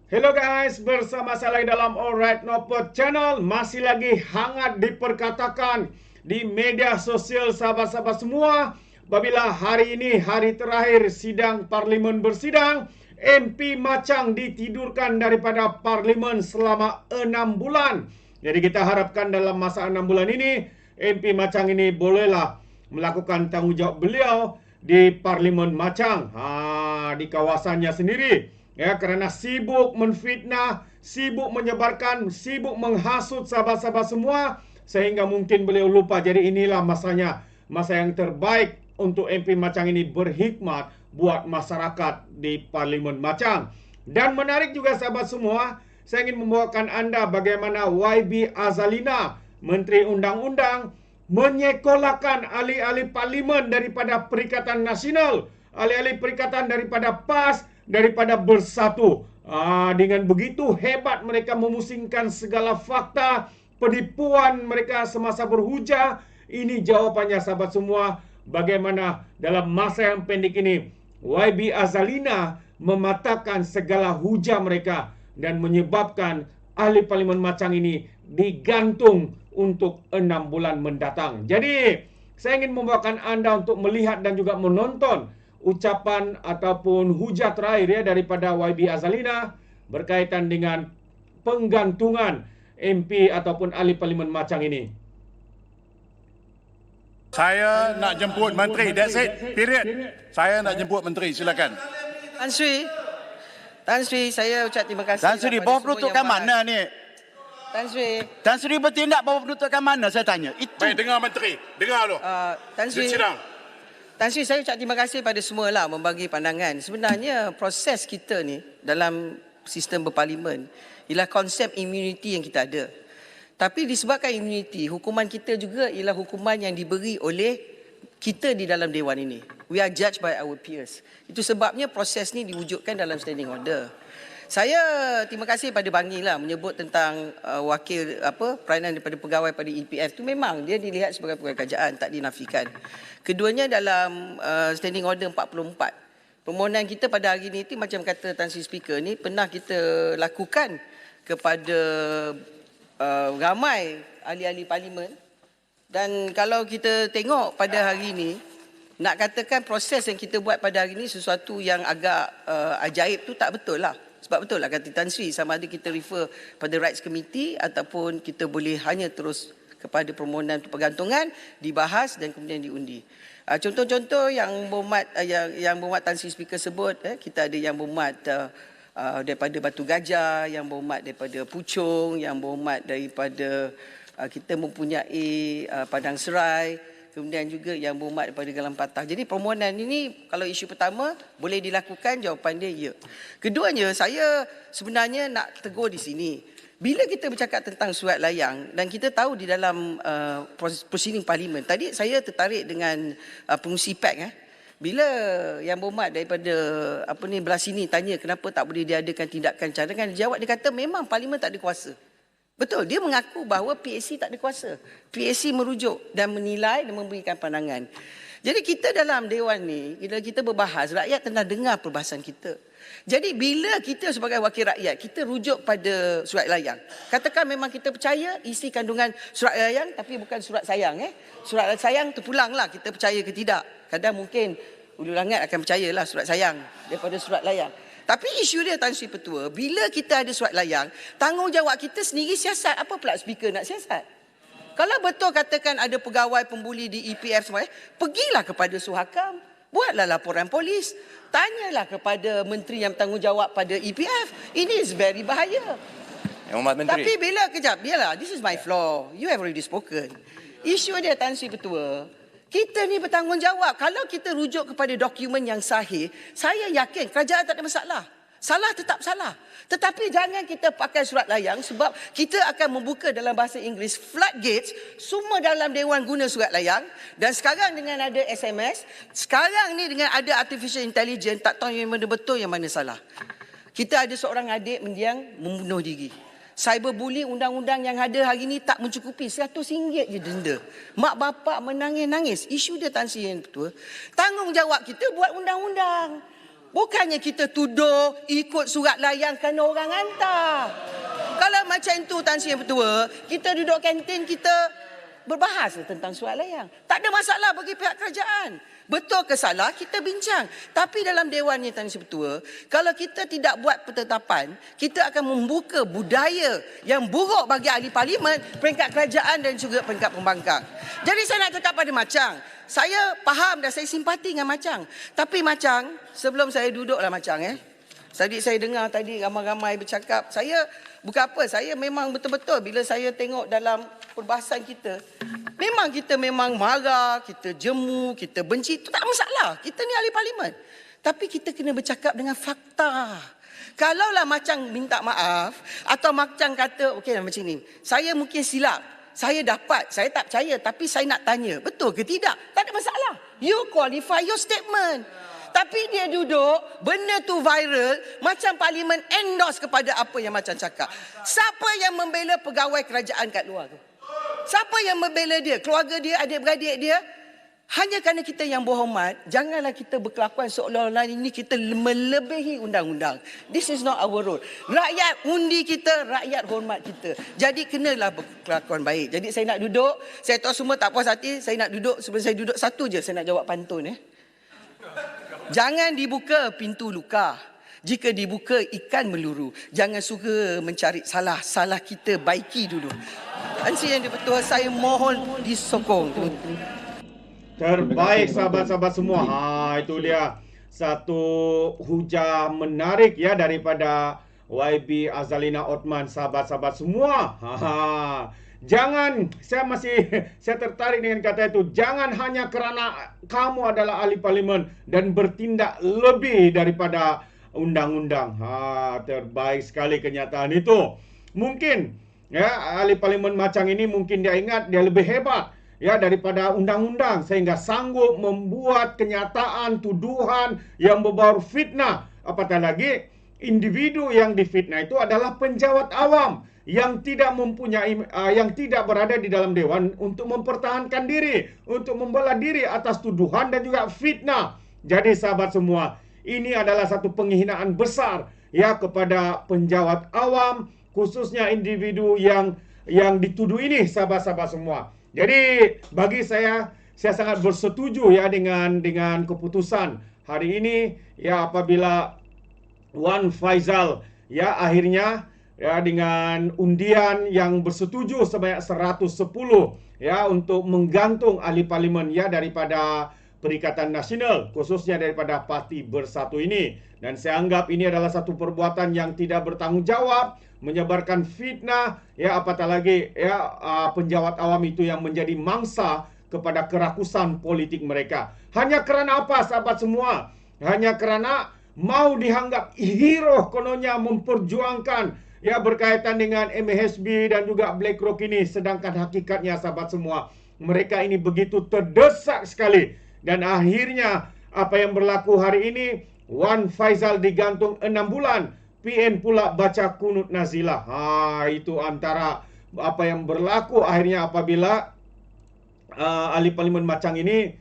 Hello guys, bersama saya lagi dalam Alright Nopot Channel. Masih lagi hangat diperkatakan di media sosial sahabat-sahabat semua. Apabila hari ini hari terakhir sidang Parlimen bersidang, MP Machang ditidurkan daripada Parlimen selama 6 bulan. Jadi kita harapkan dalam masa 6 bulan ini, MP Machang ini bolehlah melakukan tanggungjawab beliau di Parlimen Machang, di kawasannya sendiri. Ya, kerana sibuk menfitnah, sibuk menyebarkan, sibuk menghasut sahabat-sahabat semua, sehingga mungkin beliau lupa. Jadi inilah masanya, masa yang terbaik untuk MP Machang ini berhikmat buat masyarakat di Parlimen Machang. Dan menarik juga sahabat semua, saya ingin membawakan anda bagaimana YB Azalina, Menteri Undang-Undang, menyekolahkan ahli-ahli parlimen daripada Perikatan Nasional, ahli-ahli perikatan daripada PAS, daripada Bersatu. Dengan begitu hebat mereka memusingkan segala fakta, penipuan mereka semasa berhujah. Ini jawapannya sahabat semua, bagaimana dalam masa yang pendek ini YB Azalina mematahkan segala hujah mereka dan menyebabkan ahli parlimen Machang ini digantung untuk 6 bulan mendatang. Jadi, saya ingin membawakan anda untuk melihat dan juga menonton ucapan ataupun hujah terakhir ya daripada YB Azalina berkaitan dengan penggantungan MP ataupun ahli parlimen Machang ini. Saya nak jemput menteri. That's it. Period. Saya nak jemput menteri. Silakan. Tan Sri, saya ucap terima kasih. Tan Sri, bawa peruntukan mana ni? Tan Sri bertindak bawa peruntukan mana, saya tanya. Itu. Baik, dengar menteri. Dengar tu. Tan Sri, saya ucap terima kasih pada semua lah membagi pandangan. Sebenarnya proses kita ni dalam sistem berparlimen ialah konsep immunity yang kita ada. Tapi disebabkan immunity, hukuman kita juga ialah hukuman yang diberi oleh kita di dalam dewan ini. We are judged by our peers. Itu sebabnya proses ni diwujudkan dalam standing order. Saya terima kasih pada Bangi lah menyebut tentang peranan daripada pegawai pada EPF tu, memang dia dilihat sebagai pegawai kerajaan, tak dinafikan. Keduanya dalam standing order 44. Permohonan kita pada hari ini macam kata Tan Sri Speaker ni pernah kita lakukan kepada ramai ahli-ahli parlimen. Dan kalau kita tengok pada hari ini, nak katakan proses yang kita buat pada hari ini sesuatu yang agak ajaib tu tak betul lah. Sebab betul lah kata Tan Sri, sama ada kita refer pada Rights Committee ataupun kita boleh hanya terus kepada permohonan pergantungan, dibahas dan kemudian diundi. Contoh-contoh yang berhormat Tan Sri Speaker sebut, kita ada yang berhormat daripada Batu Gajah, yang berhormat daripada Puchong, yang berhormat daripada kita mempunyai Padang Serai, kemudian juga yang berhormat daripada Galang Patah. Jadi permohonan ini kalau isu pertama boleh dilakukan, jawapan dia ya. Keduanya, saya sebenarnya nak tegur di sini. Bila kita bercakap tentang surat layang dan kita tahu di dalam proceeding parlimen, tadi saya tertarik dengan pengurusi PAC. Bila yang berhormat daripada belah sini tanya kenapa tak boleh diadakan tindakan cadangan, dia jawab, dia kata memang parlimen tak ada kuasa. Betul, dia mengaku bahawa PAC tak ada kuasa. PAC merujuk dan menilai dan memberikan pandangan. Jadi kita dalam dewan ni, bila kita berbahas, rakyat tengah dengar perbahasan kita. Jadi bila kita sebagai wakil rakyat, kita rujuk pada surat layang. Katakan memang kita percaya isi kandungan surat layang, tapi bukan surat sayang. Surat sayang terpulanglah kita percaya ke tidak. Kadang mungkin Ulu Langat akan percayalah surat sayang daripada surat layang. Tapi isu dia Tan Sri Petua, bila kita ada surat layang, tanggungjawab kita sendiri siasat. Apa pula speaker nak siasat? Kalau betul katakan ada pegawai pembuli di EPF semua, pergilah kepada Suhakam, buatlah laporan polis, tanyalah kepada menteri yang bertanggungjawab pada EPF. Ini is very bahaya. Yang Hormat Menteri. Tapi bila, kejap, biarlah, this is my flaw. You have already spoken. Isu dia Tan Sri Petua, kita ni bertanggungjawab. Kalau kita rujuk kepada dokumen yang sahih, saya yakin kerajaan tak ada masalah. Salah tetap salah. Tetapi jangan kita pakai surat layang sebab kita akan membuka dalam bahasa Inggeris floodgates, semua dalam dewan guna surat layang. Dan sekarang dengan ada SMS, sekarang ni dengan ada artificial intelligence, tak tahu yang mana betul yang mana salah. Kita ada seorang adik mendiang membunuh diri. Cyberbullying, undang-undang yang ada hari ini tak mencukupi, RM100 je denda. Mak bapak menangis-nangis. Isu dia Tan Sri yang betul. Tanggungjawab kita buat undang-undang. Bukannya kita tuduh ikut surat layang kerana orang hantar. Kalau macam tu Tan Sri Yang Bertua, kita duduk kantin, kita berbahas tentang surat layang. Tak ada masalah bagi pihak kerajaan. Betul ke salah, kita bincang. Tapi dalam Dewan ni Tan Sri Bertua, kalau kita tidak buat penetapan, kita akan membuka budaya yang buruk bagi ahli parlimen, peringkat kerajaan dan juga peringkat pembangkang. Jadi saya nak cakap pada Macang, saya faham dan saya simpati dengan Macang. Tapi Macang, sebelum saya duduklah Macang tadi saya dengar tadi ramai-ramai bercakap, saya bukan apa, saya memang betul-betul bila saya tengok dalam perbahasan kita, memang kita memang marah, kita jemu, kita benci, itu tak masalah. Kita ni ahli parlimen. Tapi kita kena bercakap dengan fakta. Kalaulah Macang minta maaf atau Macang kata, okey macam ni, saya mungkin silap, saya dapat, saya tak percaya, tapi saya nak tanya, betul ke tidak? Tak ada masalah. You qualify your statement. Tapi dia duduk, benda tu viral, macam parlimen endorse kepada apa yang Macang cakap. Siapa yang membela pegawai kerajaan kat luar tu? Siapa yang membela dia? Keluarga dia, adik-beradik dia? Hanya kerana kita yang berhormat, janganlah kita berkelakuan seolah-olah ini kita melebihi undang-undang. This is not our role. Rakyat undi kita, rakyat hormat kita. Jadi kenalah berkelakuan baik. Jadi saya nak duduk, saya tahu semua tak puas hati, saya nak duduk, sebelum saya duduk satu je saya nak jawab pantun. Jangan dibuka pintu luka. Jika dibuka ikan meluru. Jangan suka mencari salah. Salah kita baiki dulu. Tan Sri Yang Bertua, saya mohon disokong. Terbaik sahabat-sahabat semua. Itu dia satu hujah menarik ya daripada YB Azalina Othman, sahabat-sahabat semua. Jangan, saya tertarik dengan kata itu. Jangan hanya kerana kamu adalah ahli parlimen dan bertindak lebih daripada undang-undang. Terbaik sekali kenyataan itu. Mungkin ya ahli parlimen Macang ini mungkin dia ingat dia lebih hebat ya daripada undang-undang sehingga sanggup membuat kenyataan tuduhan yang berbau fitnah. Apatah lagi individu yang difitnah itu adalah penjawat awam yang tidak mempunyai yang tidak berada di dalam dewan untuk mempertahankan diri, untuk membela diri atas tuduhan dan juga fitnah. Jadi sahabat semua, ini adalah satu penghinaan besar ya kepada penjawat awam, khususnya individu yang dituduh ini, sahabat-sahabat semua. Jadi bagi saya sangat bersetuju ya dengan keputusan hari ini ya apabila Wan Faizal ya akhirnya ya dengan undian yang bersetuju sebanyak 110 ya untuk menggantung ahli parlimen ya daripada Perikatan Nasional, khususnya daripada Parti Bersatu ini. Dan saya anggap ini adalah satu perbuatan yang tidak bertanggungjawab, menyebarkan fitnah ya apatah lagi ya penjawat awam itu yang menjadi mangsa kepada kerakusan politik mereka. Hanya kerana apa sahabat semua? Hanya kerana mau dianggap hero kononnya memperjuangkan ya berkaitan dengan MHSB dan juga BlackRock ini. Sedangkan hakikatnya sahabat semua, mereka ini begitu terdesak sekali. Dan akhirnya apa yang berlaku hari ini, Wan Faizal digantung 6 bulan. PN pula baca kunut nazilah. Itu antara apa yang berlaku akhirnya apabila ahli parlimen Macang ini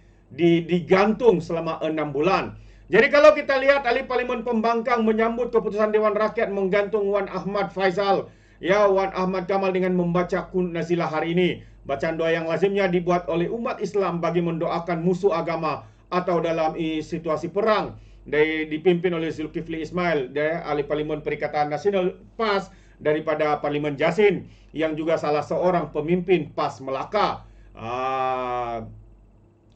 digantung selama 6 bulan. Jadi kalau kita lihat ahli parlimen pembangkang menyambut keputusan Dewan Rakyat menggantung Wan Ahmad Faizal, ya Wan Ahmad Kamal dengan membaca kunut nazilah hari ini. Bacaan doa yang lazimnya dibuat oleh umat Islam bagi mendoakan musuh agama atau dalam situasi perang. Dipimpin oleh Zulkifli Ismail, ahli parlimen Perikatan Nasional PAS daripada Parlimen Jasin, yang juga salah seorang pemimpin PAS Melaka.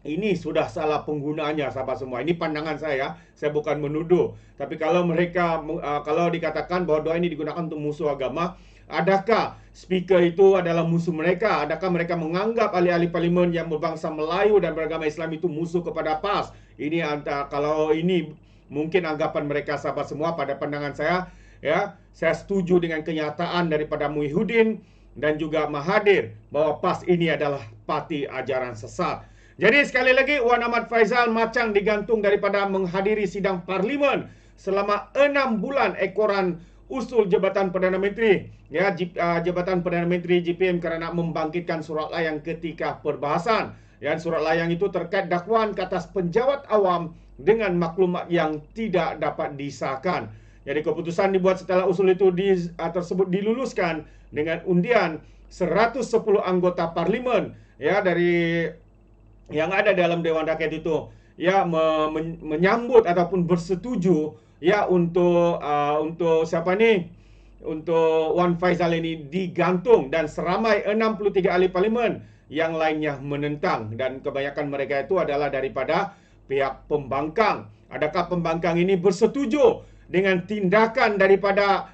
Ini sudah salah penggunaannya sahabat semua. Ini pandangan saya bukan menuduh. Tapi kalau mereka kalau dikatakan bahwa doa ini digunakan untuk musuh agama, adakah speaker itu adalah musuh mereka? Adakah mereka menganggap ahli-ahli parlimen yang berbangsa Melayu dan beragama Islam itu musuh kepada PAS? Ini kalau ini mungkin anggapan mereka sahabat semua. Pada pandangan saya, ya, saya setuju dengan kenyataan daripada Muhyiddin dan juga Mahathir bahwa PAS ini adalah parti ajaran sesat. Jadi sekali lagi, Wan Ahmad Faizal Macang digantung daripada menghadiri sidang parlimen selama 6 bulan ekoran usul Jabatan Perdana Menteri. Ya, Jabatan Perdana Menteri JPM kerana membangkitkan surat layang ketika perbahasan. Dan surat layang itu terkait dakwaan ke atas penjawat awam dengan maklumat yang tidak dapat disahkan. Jadi keputusan dibuat setelah usul itu tersebut diluluskan dengan undian 110 anggota parlimen ya dari yang ada dalam Dewan Rakyat itu ya menyambut ataupun bersetuju ya untuk siapa ni? Untuk Wan Faisal ini digantung, dan seramai 63 ahli parlimen yang lainnya menentang, dan kebanyakan mereka itu adalah daripada pihak pembangkang. Adakah pembangkang ini bersetuju dengan tindakan daripada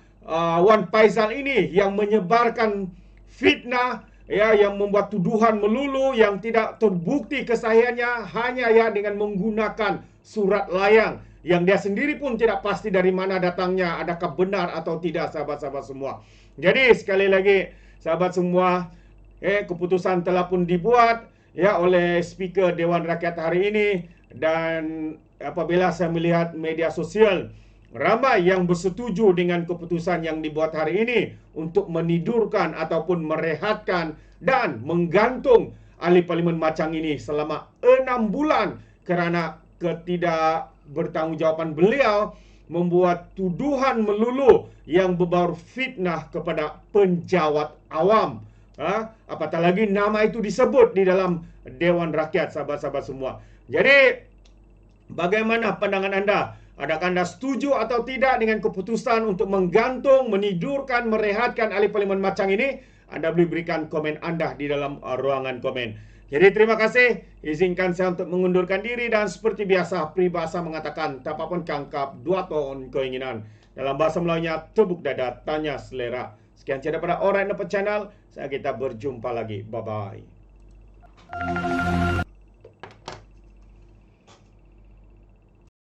Wan Faisal ini yang menyebarkan fitnah ya, yang membuat tuduhan melulu yang tidak terbukti kesahihannya hanya ya dengan menggunakan surat layang yang dia sendiri pun tidak pasti dari mana datangnya, adakah benar atau tidak, sahabat-sahabat semua. Jadi sekali lagi sahabat semua, keputusan telah pun dibuat ya oleh Speaker Dewan Rakyat hari ini, dan apabila saya melihat media sosial, ramai yang bersetuju dengan keputusan yang dibuat hari ini untuk menidurkan ataupun merehatkan dan menggantung ahli parlimen macam ini selama 6 bulan kerana ketidakbertanggungjawaban beliau membuat tuduhan melulu yang berbau fitnah kepada penjawat awam. Apatah lagi nama itu disebut di dalam Dewan Rakyat, sahabat-sahabat semua. Jadi bagaimana pandangan anda? Adakah anda setuju atau tidak dengan keputusan untuk menggantung, menidurkan, merehatkan ahli parlimen macam ini? Anda boleh berikan komen anda di dalam ruangan komen. Jadi terima kasih. Izinkan saya untuk mengundurkan diri, dan seperti biasa peribahasa mengatakan tapapun kangkap dua ton keinginan. Dalam bahasa Melayunya tepuk dada tanya selera. Sekian saja daripada Alright Nopod Channel. Kita berjumpa lagi. Bye bye.